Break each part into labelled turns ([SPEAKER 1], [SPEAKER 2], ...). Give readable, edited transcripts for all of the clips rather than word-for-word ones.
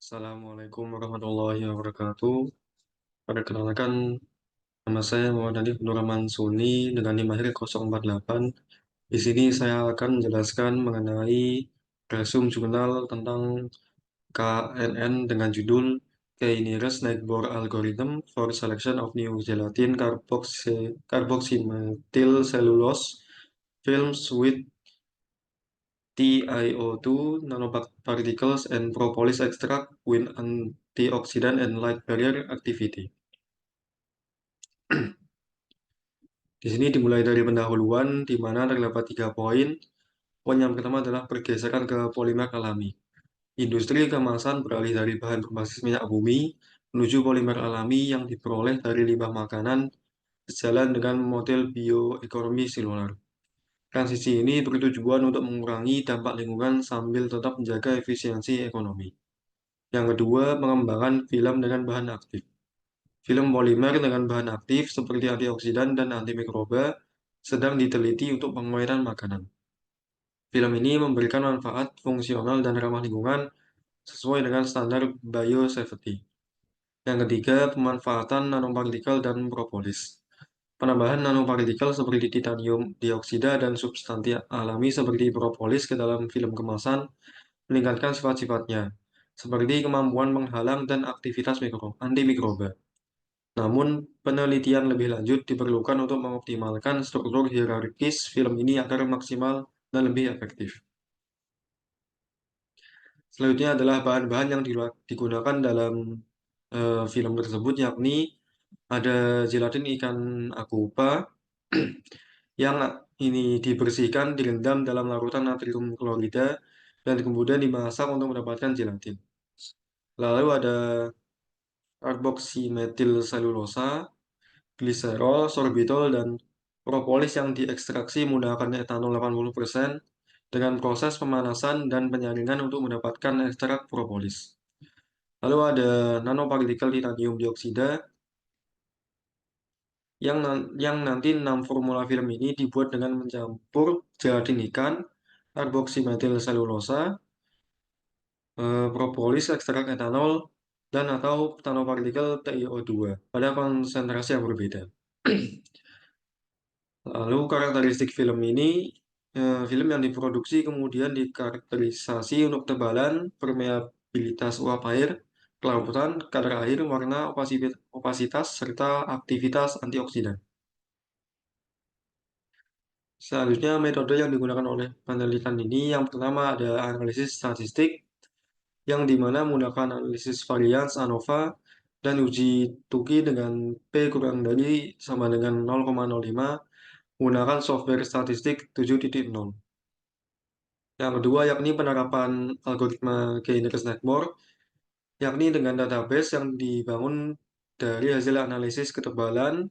[SPEAKER 1] Assalamualaikum warahmatullahi wabarakatuh. Perkenalkan, nama saya Muhammad Nadif Nur Mansuni dengan NIM akhir 048. Di sini saya akan menjelaskan mengenai resume jurnal tentang KNN dengan judul K-nearest Neighbor Algorithm for Selection of New Gelatin Carboxymethyl Cellulose Films with TiO2 nanoparticles and propolis extract with antioxidant and light barrier activity. Di sini dimulai dari pendahuluan, di mana terdapat 3 poin. Poin yang pertama adalah pergeseran ke polimer alami. Industri kemasan beralih dari bahan berbasis minyak bumi menuju polimer alami yang diperoleh dari limbah makanan sejalan dengan model bioekonomi silular. Transisi ini bertujuan untuk mengurangi dampak lingkungan sambil tetap menjaga efisiensi ekonomi. Yang kedua, pengembangan film dengan bahan aktif. Film polimer dengan bahan aktif seperti antioksidan dan antimikroba sedang diteliti untuk pengawétan makanan. Film ini memberikan manfaat fungsional dan ramah lingkungan sesuai dengan standar biosafety. Yang ketiga, pemanfaatan nanopartikel dan propolis. Penambahan nanopartikel seperti titanium dioksida dan substansi alami seperti propolis ke dalam film kemasan meningkatkan sifat-sifatnya, seperti kemampuan menghalang dan aktivitas antimikroba. Namun, penelitian lebih lanjut diperlukan untuk mengoptimalkan struktur hierarkis film ini agar maksimal dan lebih efektif. Selanjutnya adalah bahan-bahan yang digunakan dalam film tersebut, yakni ada gelatin ikan akupa yang ini dibersihkan, direndam dalam larutan natrium klorida, dan kemudian dimasak untuk mendapatkan gelatin. Lalu ada karboksimetil selulosa, gliserol, sorbitol, dan propolis yang diekstraksi menggunakan etanol 80% dengan proses pemanasan dan penyaringan untuk mendapatkan ekstrak propolis. Lalu ada nanopartikel titanium dioksida yang nanti 6 formula film ini dibuat dengan mencampur gelatin ikan, karboksimetil selulosa, propolis, ekstrak etanol, dan atau nanopartikel TiO2 pada konsentrasi yang berbeda. Lalu karakteristik film ini, film yang diproduksi kemudian dikarakterisasi untuk ketebalan, permeabilitas uap air, kelautan, kadar air, warna, opasitas, serta aktivitas antioksidan. Selanjutnya, metode yang digunakan oleh penelitian ini, yang pertama ada analisis statistik, yang dimana menggunakan analisis varians ANOVA dan uji Tukey dengan P kurang dari sama dengan 0,05 menggunakan software statistik 7.0. Yang kedua yakni penerapan algoritma K-nearest-neighbor, yakni dengan database yang dibangun dari hasil analisis ketebalan,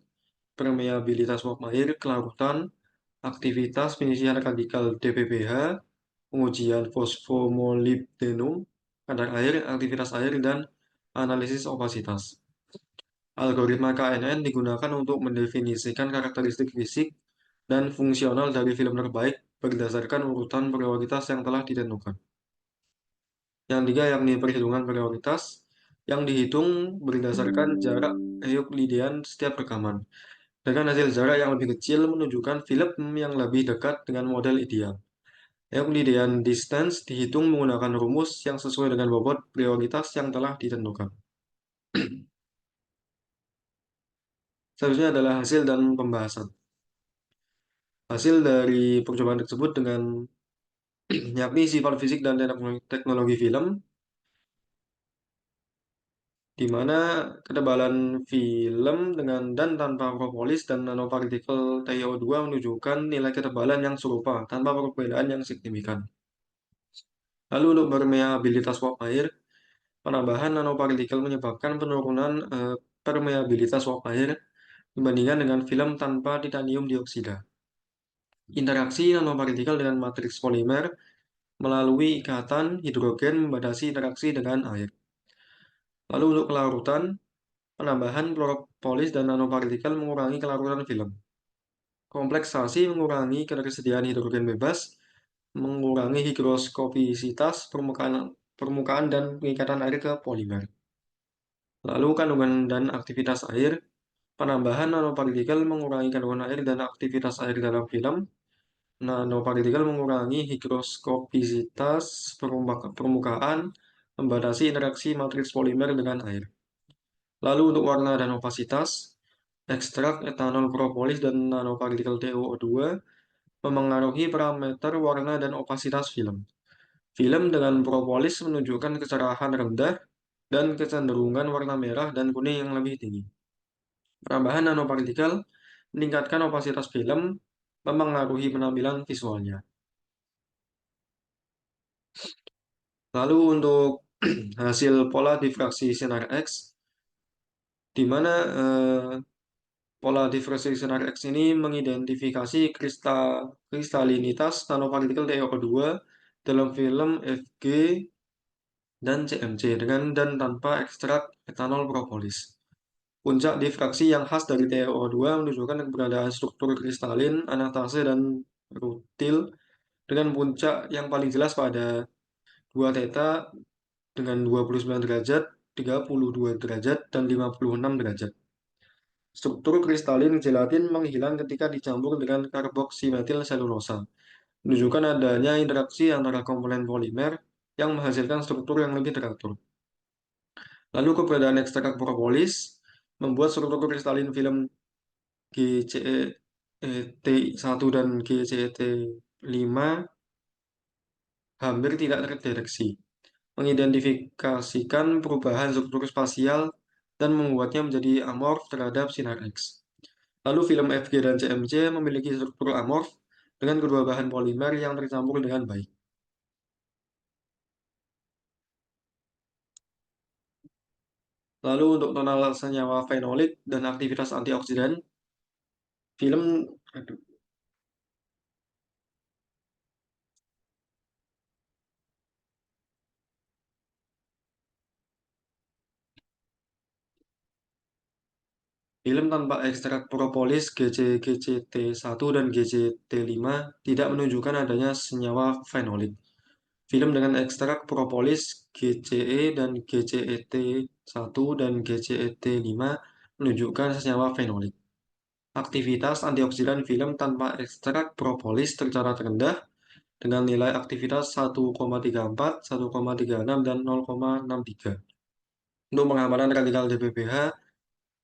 [SPEAKER 1] permeabilitas uap air, kelarutan, aktivitas penyisihan radikal DPPH, pengujian fosfomolibdenum, kadar air, aktivitas air, dan analisis opasitas. Algoritma KNN digunakan untuk mendefinisikan karakteristik fisik dan fungsional dari film terbaik berdasarkan urutan prioritas yang telah ditentukan. Yang tiga yakni perhitungan prioritas yang dihitung berdasarkan jarak Euklidean setiap rekaman. Dengan hasil jarak yang lebih kecil menunjukkan film yang lebih dekat dengan model ideal. Euclidean distance dihitung menggunakan rumus yang sesuai dengan bobot prioritas yang telah ditentukan. Selanjutnya adalah hasil dan pembahasan. Hasil dari percobaan tersebut dengan yakni sifat fisik dan teknologi film, di mana ketebalan film dengan dan tanpa propolis dan nanopartikel TiO2 menunjukkan nilai ketebalan yang serupa tanpa perbedaan yang signifikan. Lalu untuk permeabilitas uap air, penambahan nanopartikel menyebabkan penurunan permeabilitas uap air dibandingkan dengan film tanpa titanium dioksida. Interaksi nanopartikel dengan matriks polimer melalui ikatan hidrogen membatasi interaksi dengan air. Lalu untuk kelarutan, penambahan propolis dan nanopartikel mengurangi kelarutan film. Kompleksasi mengurangi ketersediaan hidrogen bebas mengurangi higroskopisitas permukaan dan pengikatan air ke polimer. Lalu kandungan dan aktivitas air, penambahan nanopartikel mengurangi kandungan air dan aktivitas air dalam film. Nanopartikel mengurangi higroskopisitas permukaan, membatasi interaksi matriks polimer dengan air. Lalu untuk warna dan opasitas, ekstrak etanol propolis dan nanopartikel TiO2 memengaruhi parameter warna dan opasitas film. Film dengan propolis menunjukkan kecerahan rendah dan kecenderungan warna merah dan kuning yang lebih tinggi. Penambahan nanopartikel meningkatkan opasitas film, memengaruhi penampilan visualnya. Lalu untuk hasil pola difraksi sinar X, di mana pola difraksi sinar X ini mengidentifikasi kristalinitas nanopartikel TiO2 dalam film Fg dan CMC dengan dan tanpa ekstrak etanol propolis. Puncak difraksi yang khas dari TiO2 menunjukkan keberadaan struktur kristalin, anatase, dan rutil dengan puncak yang paling jelas pada 2 theta dengan 29 derajat, 32 derajat, dan 56 derajat. Struktur kristalin gelatin menghilang ketika dicampur dengan karboksimetil selulosa, menunjukkan adanya interaksi antara komponen polimer yang menghasilkan struktur yang lebih teratur. Lalu keberadaan ekstrak propolis membuat struktur kristalin film GCET1 dan GCET5 hampir tidak terdeteksi, mengidentifikasikan perubahan struktur spasial dan membuatnya menjadi amorf terhadap sinar X. Lalu film Fg dan CMC memiliki struktur amorf dengan kedua bahan polimer yang tercampur dengan baik. Lalu untuk tonal senyawa fenolik dan aktivitas antioksidan, film film tanpa ekstrak propolis GCT1 dan GCT5 tidak menunjukkan adanya senyawa fenolik. Film dengan ekstrak propolis GCE dan GCET1 dan GCET5 menunjukkan senyawa fenolik. Aktivitas antioksidan film tanpa ekstrak propolis tercatat rendah dengan nilai aktivitas 1,34, 1,36, dan 0,63. Untuk pengamatan radikal DBPH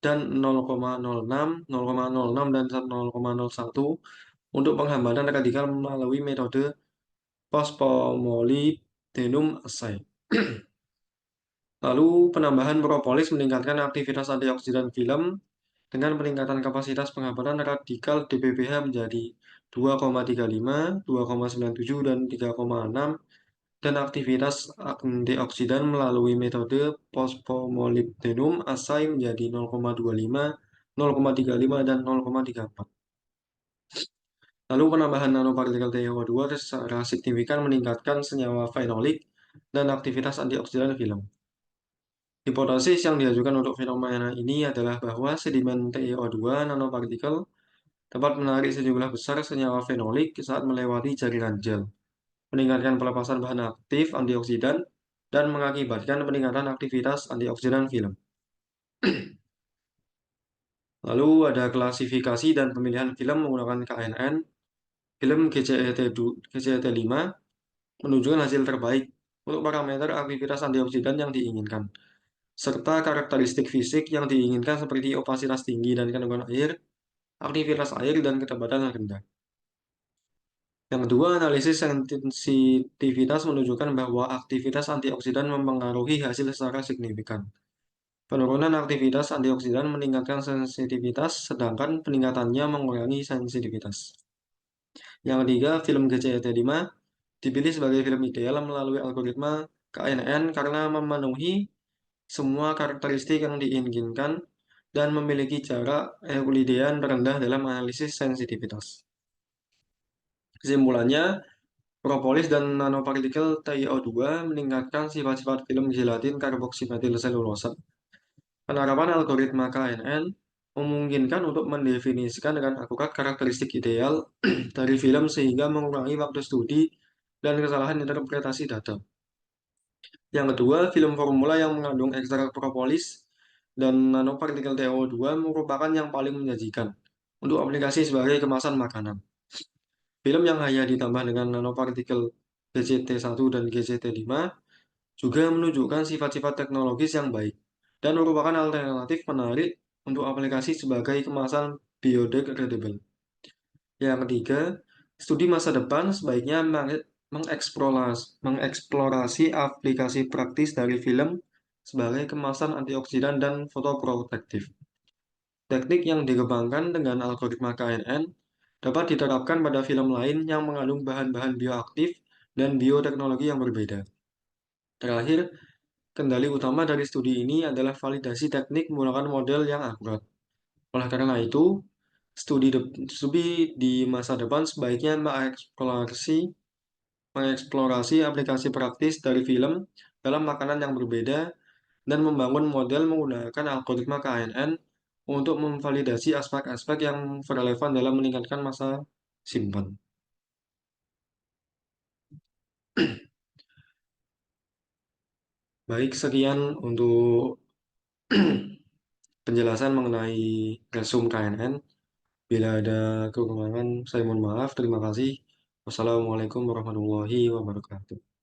[SPEAKER 1] dan 0,06, 0,06, dan 0,01 untuk penghambatan radikal melalui metode phospholipidem assay. Lalu penambahan propolis meningkatkan aktivitas antioksidan film dengan peningkatan kapasitas penghambatan radikal DBPH menjadi 2,35, 2,97, dan 3,6 dan aktivitas antioksidan melalui metode phospholipidem assay menjadi 0,25, 0,35, dan 0,34. Lalu penambahan nanopartikel TiO2 secara signifikan meningkatkan senyawa fenolik dan aktivitas antioksidan film. Hipotesis yang diajukan untuk fenomena ini adalah bahwa sedimen TiO2 nanopartikel dapat menarik sejumlah besar senyawa fenolik saat melewati jaringan gel, meningkatkan pelepasan bahan aktif antioksidan, dan mengakibatkan peningkatan aktivitas antioksidan film. Lalu ada klasifikasi dan pemilihan film menggunakan KNN. Film GCET5 menunjukkan hasil terbaik untuk parameter aktivitas antioksidan yang diinginkan, serta karakteristik fisik yang diinginkan seperti opasitas tinggi dan kandungan air, aktivitas air, dan ketebatan yang rendah. Yang kedua, analisis sensitivitas menunjukkan bahwa aktivitas antioksidan mempengaruhi hasil secara signifikan. Penurunan aktivitas antioksidan meningkatkan sensitivitas, sedangkan peningkatannya mengurangi sensitivitas. Yang ketiga, film GCET5 dipilih sebagai film ideal melalui algoritma KNN karena memenuhi semua karakteristik yang diinginkan dan memiliki jarak Euclidean rendah dalam analisis sensitivitas. Kesimpulannya, propolis dan nanopartikel TiO2 meningkatkan sifat-sifat film gelatin karboksimetil selulosa. Penerapan algoritma KNN memungkinkan untuk mendefinisikan dengan akurat karakteristik ideal dari film sehingga mengurangi waktu studi dan kesalahan interpretasi data. Yang kedua, film formula yang mengandung ekstrak propolis dan nanopartikel TO2 merupakan yang paling menyajikan untuk aplikasi sebagai kemasan makanan. Film yang hanya ditambah dengan nanopartikel GCT1 dan GCT5 juga menunjukkan sifat-sifat teknologis yang baik dan merupakan alternatif menarik untuk aplikasi sebagai kemasan biodegradable. Yang ketiga, studi masa depan sebaiknya mengeksplorasi aplikasi praktis dari film sebagai kemasan antioksidan dan fotoprotektif. Teknik yang dikembangkan dengan algoritma KNN dapat diterapkan pada film lain yang mengandung bahan-bahan bioaktif dan bioteknologi yang berbeda. Terakhir, kendali utama dari studi ini adalah validasi teknik menggunakan model yang akurat. Oleh karena itu, studi di masa depan sebaiknya mengeksplorasi aplikasi praktis dari film dalam makanan yang berbeda dan membangun model menggunakan algoritma KNN untuk memvalidasi aspek-aspek yang relevan dalam meningkatkan masa simpan. Baik, sekian untuk penjelasan mengenai resume KNN. Bila ada kekurangan, saya mohon maaf. Terima kasih. Wassalamualaikum warahmatullahi wabarakatuh.